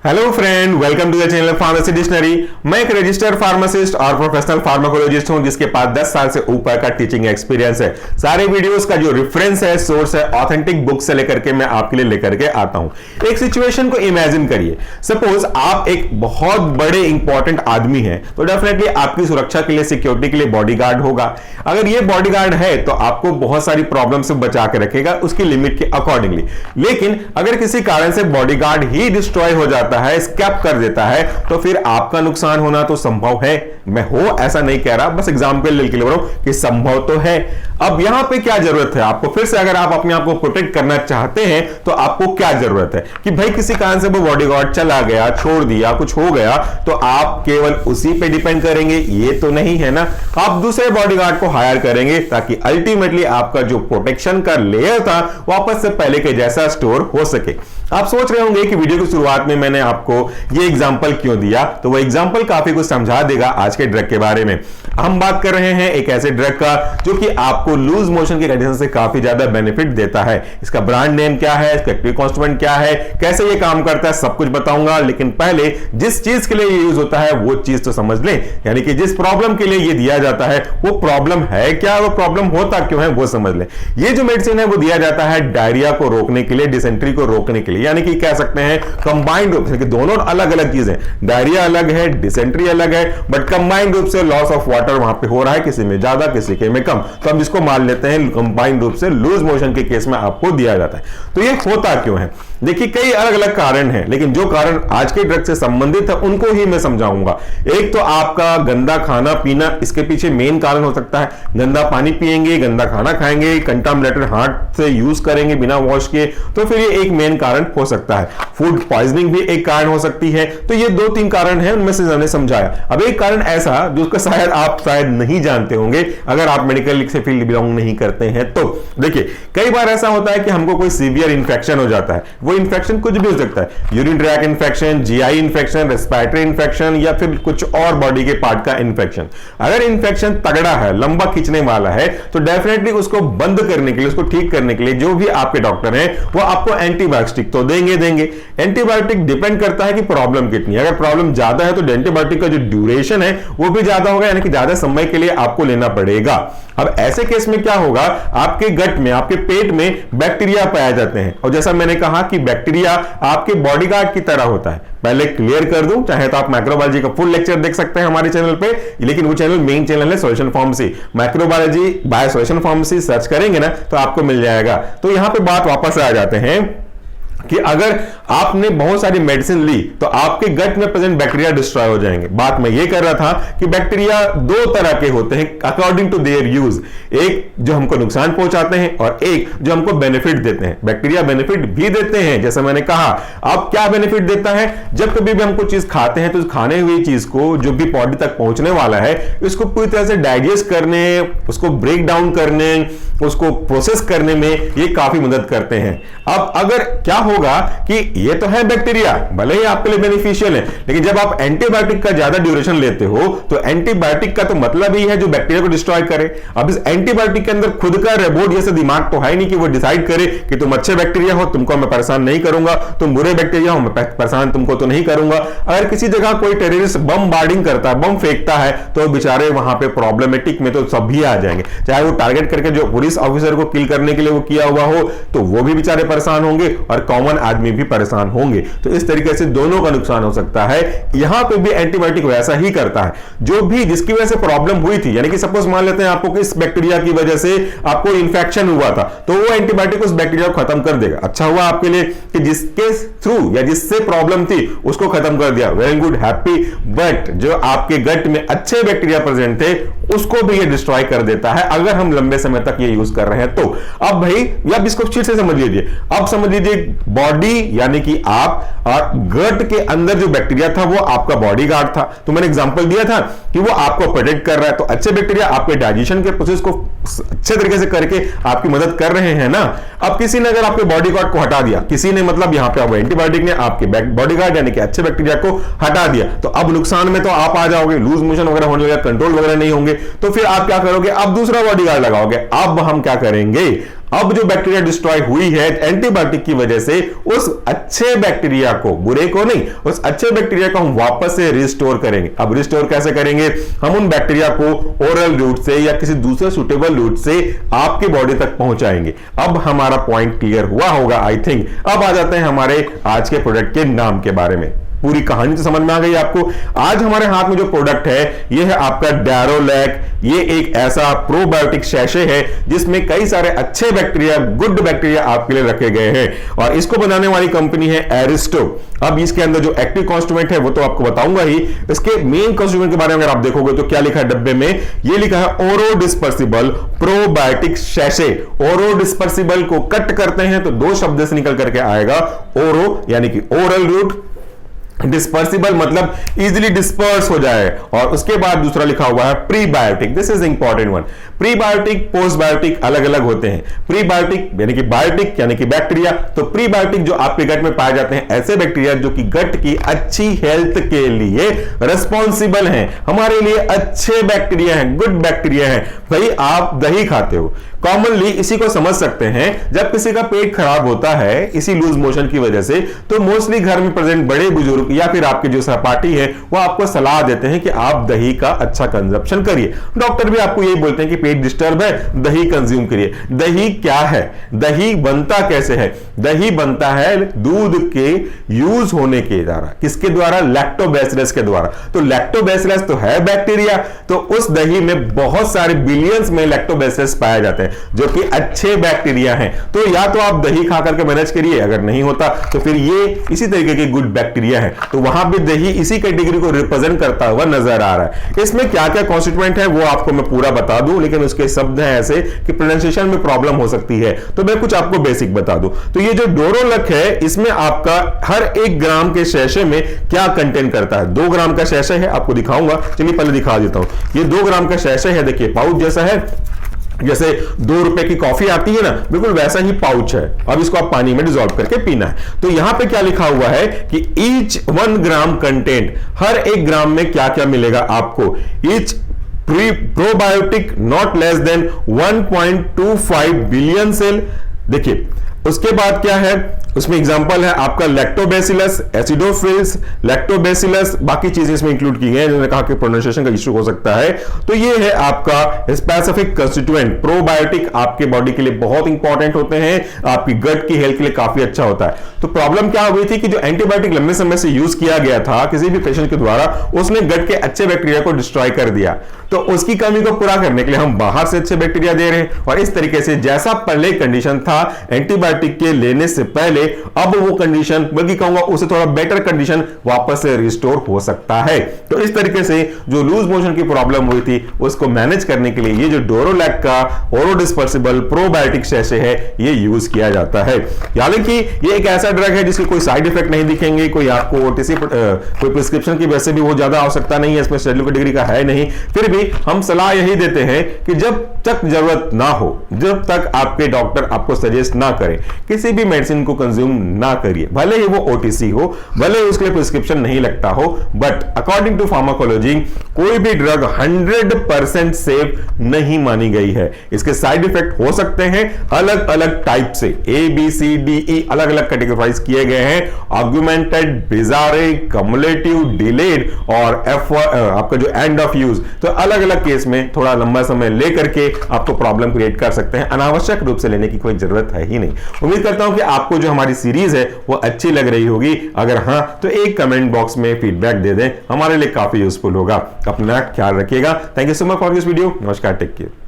Hello friend, welcome to the channel pharmacy dictionary. मैं एक registered pharmacist और professional pharmacologist हूं जिसके पास 10 साल से ऊपर का टीचिंग एक्सपीरियंस है। सारे वीडियोस का जो रेफरेंस है, सोर्स है, ऑथेंटिक बुक से लेकर के मैं आपके लिए लेकर के आता हूं। एक सिचुएशन को इमेजिन करिए। सपोज आप एक बहुत बड़े इंपॉर्टेंट आदमी हैं, तो डेफिनेटली आपकी सुरक्षा के लिए, सिक्योरिटी के लिए बॉडीगार्ड होगा। अगर ये बॉडीगार्ड है तो आपको बहुत सारी प्रॉब्लम से बचा के रखेगा उसकी लिमिट के अकॉर्डिंगली। लेकिन अगर किसी कारण से बॉडीगार्ड ही डिस्ट्रॉय हो जाता है, स्कैप कर देता है, तो फिर आपका नुकसान होना तो संभव है। मैं हो ऐसा नहीं कह रहा, बस एग्जांपल लेके ले रहा हूं कि संभव तो है। अब यहां पे क्या जरूरत है आपको? फिर से अगर आप अपने आप को प्रोटेक्ट करना चाहते हैं तो आपको क्या जरूरत है कि भाई किसी कारण से वो बॉडीगार्ड चला गया, छोड़ दिया, कुछ हो गया, तो आप केवल उसी पे डिपेंड करेंगे? ये तो नहीं है ना। आप दूसरे बॉडीगार्ड को हायर करेंगे ताकि अल्टीमेटली आपका जो प्रोटेक्शन का लेयर था वापस से पहले के जैसा स्टोर हो सके। आप सोच रहे होंगे कि वीडियो की शुरुआत में मैंने आपको ये एग्जांपल क्यों दिया, तो वो एग्जांपल काफी कुछ समझा देगा आज के ड्रग के बारे में। हम बात कर रहे हैं एक ऐसे ड्रग का जो कि आपको लूज मोशन की कंडीशन से काफी ज्यादा बेनिफिट देता है। इसका ब्रांड नेम क्या है, इसका एक्टिव कॉन्स्टिट्यूएंट क्या है, कैसे ये काम करता है, सब कुछ बताऊंगा। लेकिन पहले जिस चीज के लिए ये यूज होता है वो चीज तो समझ लें, यानी कि जिस प्रॉब्लम के लिए ये दिया जाता है वो प्रॉब्लम है क्या, वो प्रॉब्लम होता क्यों है वो समझ लें। ये जो मेडिसिन है वो दिया जाता है डायरिया को रोकने के लिए, डिसेंट्री को रोकने के लिए, यानी कि कह सकते हैं कंबाइंड रूप से। दोनों अलग अलग चीजें, डायरिया अलग है, डिसेंट्री अलग है, बट कंबाइंड रूप से लॉस ऑफ वाटर वहां पे हो रहा है, किसी में ज्यादा किसी के में कम, तो हम इसको मान लेते हैं कंबाइंड रूप से लूज मोशन के केस में आपको दिया जाता है। तो ये होता क्यों है? देखिए कई अलग अलग कारण हैं, लेकिन जो कारण आज के ड्रग से संबंधित है उनको ही मैं समझाऊंगा। एक तो आपका गंदा खाना पीना, इसके पीछे मेन कारण हो सकता है। गंदा पानी पिएंगे, गंदा खाना खाएंगे, कंटामिनेटेड हाथ से यूज करेंगे बिना वॉश किए, तो फिर ये एक मेन कारण हो सकता है। फूड पॉइजनिंग भी एक कारण हो सकती है। तो ये 2-3 कारण हैं, उनमें से मैंने समझाया। अब एक कारण ऐसा जिसका शायद आप नहीं जानते होंगे अगर आप मेडिकल से फील्ड बिलोंग नहीं करते हैं तो। देखिए कई बार ऐसा होता है कि हमको कोई सीवियर इंफेक्शन हो जाता है। वो इंफेक्शन कुछ भी हो सकता है, urine tract infection, GI infection, respiratory infection, या फिर कुछ और बॉडी के पार्ट का इंफेक्शन। अगर इंफेक्शन तगड़ा है, लंबा खींचने वाला है, तो डेफिनेटली उसको बंद करने के लिए, उसको ठीक करने के लिए जो भी आपके डॉक्टर हैं वो आपको एंटीबायोटिक तो देंगे। एंटीबायोटिक डिपेंड करता है कि प्रॉब्लम कितनी है। अगर प्रॉब्लम ज्यादा है तो एंटीबायोटिक का जो ड्यूरेशन है वो भी ज्यादा होगा, यानी कि ज्यादा समय के लिए आपको लेना पड़ेगा। अब ऐसे केस में क्या होगा, आपके गट में, आपके पेट में बैक्टीरिया पाए जाते हैं, और जैसा मैंने कहा कि बैक्टीरिया आपके बॉडीगार्ड की तरह होता है। पहले क्लियर कर दूं, चाहे तो आप माइक्रोबायोलॉजी का फुल लेक्चर देख सकते हैं हमारे चैनल पे, लेकिन वो चैनल मेन चैनल है solution pharmacy. Microbiology by solution pharmacy search करेंगे ना तो आपको मिल जाएगा। तो यहां पे बात वापस आ जाते हैं कि अगर आपने बहुत सारी मेडिसिन ली तो आपके गट में प्रेजेंट बैक्टीरिया डिस्ट्रॉय हो जाएंगे। बात मैं ये कर रहा था कि बैक्टीरिया 2 तरह के होते हैं अकॉर्डिंग टू देयर यूज। एक जो हमको नुकसान पहुंचाते हैं और एक जो हमको बेनिफिट देते हैं। बैक्टीरिया बेनिफिट भी देते हैं, जैसा मैंने कहा। अब क्या बेनिफिट देता है? जब कभी भी हम कुछ चीज खाते हैं तो उस खाने हुई चीज को, जो भी बॉडी तक पहुंचने वाला है, इसको पूरी तरह से डाइजेस्ट करने, उसको ब्रेक डाउन करने, उसको प्रोसेस करने में ये काफी मदद करते हैं। अब अगर क्या होगा कि ये तो है बैक्टीरिया, भले ही आपके लिए बेनिफिशियल है, लेकिन जब आप एंटीबायोटिक का ज्यादा ड्यूरेशन लेते हो तो एंटीबायोटिक का तो मतलब ही है जो बैक्टीरिया को डिस्ट्रॉय करे। अब इस एंटीबायोटिक के अंदर खुद का रोबोट जैसे दिमाग तो है नहीं कि वो डिसाइड करे कि तुम अच्छे बैक्टीरिया हो, तुमको मैं परेशान नहीं करूंगा, तुम बुरे बैक्टीरिया हो, मैं परेशान तुमको तो नहीं करूंगा। अगर किसी जगह कोई टेररिस्ट बम बार्डिंग करता है, बम फेंकता है, तो बेचारे वहां पे प्रॉब्लमेटिक में तो सभी आ जाएंगे। चाहे वो टारगेट करके जो पुलिस ऑफिसर को किल करने के लिए वो किया हुआ हो तो वो भी बेचारे परेशान होंगे और कॉमन आदमी भी परेशान होंगे। तो इस तरीके से दोनों का नुकसान हो सकता है। यहां पे भी एंटीबायोटिक वैसा ही करता है। जो भी जिसकी वजह से प्रॉब्लम हुई थी, यानी कि सपोज मान लेते हैं आपको किस बैक्टीरिया की वजह से आपको इंफेक्शन हुआ था, तो वो एंटीबायोटिक उस बैक्टीरिया को खत्म कर देगा। अच्छा हुआ आपके लिए कि जिसके थ्रू या जिससे प्रॉब्लम थी उसको खत्म कर दिया, वेरी गुड, हैप्पी। बट जो आपके गट में अच्छे बैक्टीरिया प्रेजेंट थे उसको भी ये डिस्ट्रॉय कर देता है अगर हम लंबे समय तक ये यूज कर रहे हैं तो। अब भाई अब इसको फिर से समझ लीजिए। अब समझ लीजिए बॉडी यानी कि आप और गट के अंदर जो बैक्टीरिया था वो आपका बॉडीगार्ड था। तो मैंने एग्जांपल दिया था कि वो आपको प्रोटेक्ट कर रहा है। तो अच्छे बैक्टीरिया आपके डाइजेशन के प्रोसेस को अच्छे तरीके से करके आपकी मदद कर रहे हैं ना। अब किसी ने अगर आपके बॉडीगार्ड को हटा दिया, किसी ने मतलब यहां पे एंटीबायोटिक ने आपके बॉडीगार्ड यानी कि अच्छे बैक्टीरिया को हटा दिया, तो अब नुकसान में तो आप आ जाओगे, लूज मोशन वगैरह होने लगेगा, कंट्रोल वगैरह नहीं होंगे। तो फिर आप क्या करोगे? अब दूसरा बॉडीगार्ड लगाओगे। अब हम क्या करेंगे? अब जो बैक्टीरिया डिस्ट्रॉय हुई है एंटीबायोटिक की वजह से, उस अच्छे बैक्टीरिया को, बुरे को नहीं, उस अच्छे बैक्टीरिया को हम वापस से रिस्टोर करेंगे। अब रिस्टोर कैसे करेंगे? हम उन बैक्टीरिया को ओरल रूट से या किसी दूसरे सुटेबल रूट से आपके बॉडी तक पहुंचाएंगे। अब हमारा पॉइंट क्लियर हुआ होगा आई थिंक। अब आ जाते हैं हमारे आज के प्रोडक्ट के नाम के बारे में। पूरी कहानी तो समझ में आ गई आपको। आज हमारे हाथ में जो प्रोडक्ट है यह है आपका डैरोलैक। ये एक ऐसा प्रोबायोटिक शैशे है जिसमें कई सारे अच्छे बैक्टीरिया, गुड बैक्टीरिया आपके लिए रखे गए हैं, और इसको बनाने वाली कंपनी है एरिस्टो। अब इसके अंदर जो एक्टिव कॉन्स्टिट्यूएंट है वो तो आपको बताऊंगा ही। इसके मेन कॉन्स्टिट्यूएंट के बारे में अगर आप देखोगे तो क्या लिखा है डब्बे में? ये लिखा है ओरो डिस्पर्सिबल प्रोबायोटिक शैशे। ओरो डिस्पर्सिबल को कट करते हैं तो दो शब्द से निकल करके आएगा ओरो यानी कि ओरल रूट, डिस्पर्सिबल मतलब इजीली डिस्पर्स हो जाए, और उसके बाद दूसरा लिखा हुआ है prebiotic. This is important one. Prebiotic, postbiotic अलग अलग होते हैं। प्रीबायोटिक यानी कि बायोटिक यानी कि बैक्टीरिया, तो प्रीबायोटिक जो आपके गट में पाए जाते हैं ऐसे बैक्टीरिया जो कि गट की अच्छी हेल्थ के लिए रिस्पॉन्सिबल हैं, हमारे लिए अच्छे बैक्टीरिया हैं, गुड बैक्टीरिया हैं। भाई आप दही खाते हो, कॉमनली इसी को समझ सकते हैं। जब किसी का पेट खराब होता है इसी लूज मोशन की वजह से, तो मोस्टली घर में प्रेजेंट बड़े बुजुर्ग या फिर आपके जो सहपाठी है वो आपको सलाह देते हैं कि आप दही का अच्छा कंजप्शन करिए। डॉक्टर भी आपको यही बोलते हैं कि पेट डिस्टर्ब है, दही कंज्यूम करिए। दही क्या है? दही बनता कैसे है? दही बनता है दूध के यूज होने के द्वारा। किसके द्वारा? लैक्टोबैसिलस के द्वारा। तो लैक्टोबैसिलस तो है बैक्टीरिया, तो उस दही में बहुत सारे बिलियंस में लैक्टोबैसिलस पाए जाते हैं जो कि अच्छे बैक्टीरिया हैं। तो या तो आप दही खा करके मैनेज करिए, अगर नहीं होता तो फिर ये इसी तरीके के गुड बैक्टीरिया है। तो वहां पे दही इसी कैटेगरी को रिप्रेजेंट करता हुआ नजर आ रहा है। इसमें क्या क्या कॉन्स्टिट्यूएंट है वो आपको मैं पूरा बता दूं, लेकिन उसके शब्द हैं ऐसे कि प्रोनाउंसिएशन में प्रॉब्लम हो सकती है, तो मैं कुछ आपको बेसिक बता दूं। तो ये जो डोरोलक है इसमें आपका हर 1 ग्राम के शैशे में क्या कंटेन करता है। 2 ग्राम का शैशे है, आपको दिखाऊंगा। चलिए पहले दिखा देता हूं। ये 2 ग्राम का शैशे है, देखिए पाउच जैसा है, जैसे 2 रुपए की कॉफी आती है ना, बिल्कुल वैसा ही पाउच है। अब इसको आप पानी में डिसॉल्व करके पीना है। तो यहां पे क्या लिखा हुआ है कि ईच 1 ग्राम कंटेंट, हर 1 ग्राम में क्या क्या मिलेगा आपको। Each probiotic not less than 1.25 billion sale. देखिए उसके बाद क्या है, उसमें एग्जांपल है आपका लैक्टोबैसिलस, एसिडोफिल्स, लैक्टोबैसिलस, बाकी चीजें इसमें इंक्लूड की गई हैं। जिन्होंने कहा कि प्रोनाउंसिएशन का इशू हो सकता है। तो ये है आपका स्पेसिफिक कंस्टिट्यूएंट। प्रोबायोटिक आपके बॉडी के लिए बहुत इंपॉर्टेंट होते हैं, आपकी गट की हेल्थ के लिए काफी अच्छा होता है। तो प्रॉब्लम क्या हुई थी कि जो एंटीबायोटिक लंबे समय से यूज किया गया था किसी भी पेशेंट के द्वारा, उसने गट के अच्छे बैक्टीरिया को डिस्ट्रॉय कर दिया। तो उसकी कमी को पूरा करने के लिए हम बाहर से अच्छे बैक्टीरिया दे रहे हैं, और इस तरीके से जैसा पहले कंडीशन था एंटीबायोटिक के लेने से पहले, अब वो कंडीशन, बल्कि कहूंगा उससे थोड़ा बेटर कंडीशन वापस से रिस्टोर हो सकता है। तो इस तरीके से जो लूज मोशन की प्रॉब्लम हुई थी उसको मैनेज करने के लिए ये जो डोरोलैक का ओरो डिस्पर्सिबल प्रोबायोटिक शैशे है ये यूज किया जाता है। हालांकि ये एक ऐसा ड्रग है जिसके कोई साइड इफेक्ट नहीं दिखेंगे, कोई आपको ओटीसी कोई प्रिस्क्रिप्शन की वजह से भी वो ज्यादा आवश्यकता नहीं है, इसमें शेड्यूल कैटेगरी का है नहीं। फिर भी हम सलाह यही देते हैं कि जब तक जरूरत ना हो, जब तक आपके डॉक्टर आपको सजेस्ट ना करें, किसी भी मेडिसिन को कंज्यूम ना करिए। भले ही वो ओटीसी हो, भले ही उसके लिए प्रिस्क्रिप्शन नहीं लगता हो, बट अकॉर्डिंग टू फार्माकोलॉजी कोई भी ड्रग 100% सेफ नहीं मानी गई है। इसके साइड इफेक्ट हो सकते हैं, अलग अलग टाइप से ABCDE अलग अलग कैटेगराइज किए गए हैं। ऑगमेंटेड, बिजारे, कम्युलेटिव, डिलेड और आपका जो एंड ऑफ यूज, तो अलग अलग केस में थोड़ा लंबा समय लेकर के आपको प्रॉब्लम क्रिएट कर सकते हैं। अनावश्यक रूप से लेने की कोई जरूरत है ही नहीं। उम्मीद करता हूं कि आपको जो हमारी सीरीज है वो अच्छी लग रही होगी। अगर हां तो एक कमेंट बॉक्स में फीडबैक दे दें, हमारे लिए काफी यूजफुल होगा। अपना ख्याल रखिएगा। Thank you so much for this video. नमस्कार, टेक केयर।